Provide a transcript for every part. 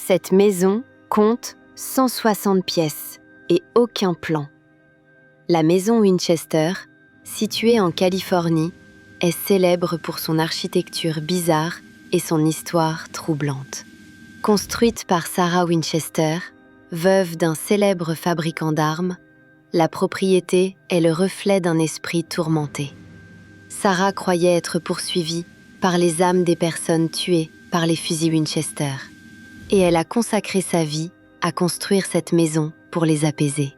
Cette maison compte 160 pièces et aucun plan. La maison Winchester, située en Californie, est célèbre pour son architecture bizarre et son histoire troublante. Construite par Sarah Winchester, veuve d'un célèbre fabricant d'armes, la propriété est le reflet d'un esprit tourmenté. Sarah croyait être poursuivie par les âmes des personnes tuées par les fusils Winchester, et elle a consacré sa vie à construire cette maison pour les apaiser.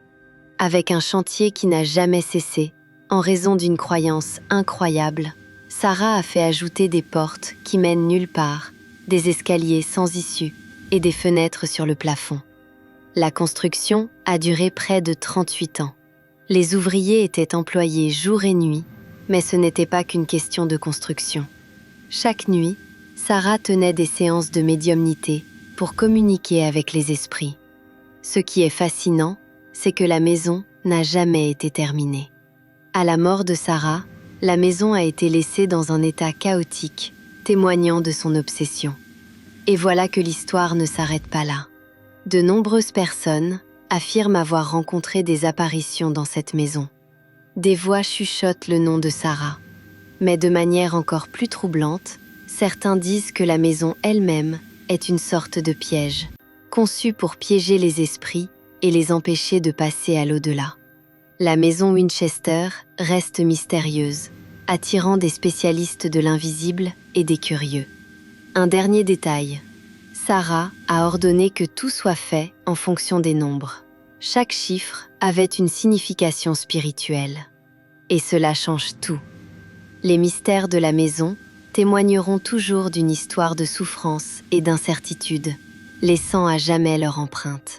Avec un chantier qui n'a jamais cessé, en raison d'une croyance incroyable, Sarah a fait ajouter des portes qui mènent nulle part, des escaliers sans issue et des fenêtres sur le plafond. La construction a duré près de 38 ans. Les ouvriers étaient employés jour et nuit, mais ce n'était pas qu'une question de construction. Chaque nuit, Sarah tenait des séances de médiumnité pour communiquer avec les esprits. Ce qui est fascinant, c'est que la maison n'a jamais été terminée. À la mort de Sarah, la maison a été laissée dans un état chaotique, témoignant de son obsession. Et voilà que l'histoire ne s'arrête pas là. De nombreuses personnes affirment avoir rencontré des apparitions dans cette maison. Des voix chuchotent le nom de Sarah. Mais de manière encore plus troublante, certains disent que la maison elle-même est une sorte de piège, conçu pour piéger les esprits et les empêcher de passer à l'au-delà. La maison Winchester reste mystérieuse, attirant des spécialistes de l'invisible et des curieux. Un dernier détail. Sarah a ordonné que tout soit fait en fonction des nombres. Chaque chiffre avait une signification spirituelle. Et cela change tout. Les mystères de la maison témoigneront toujours d'une histoire de souffrance et d'incertitude, laissant à jamais leur empreinte.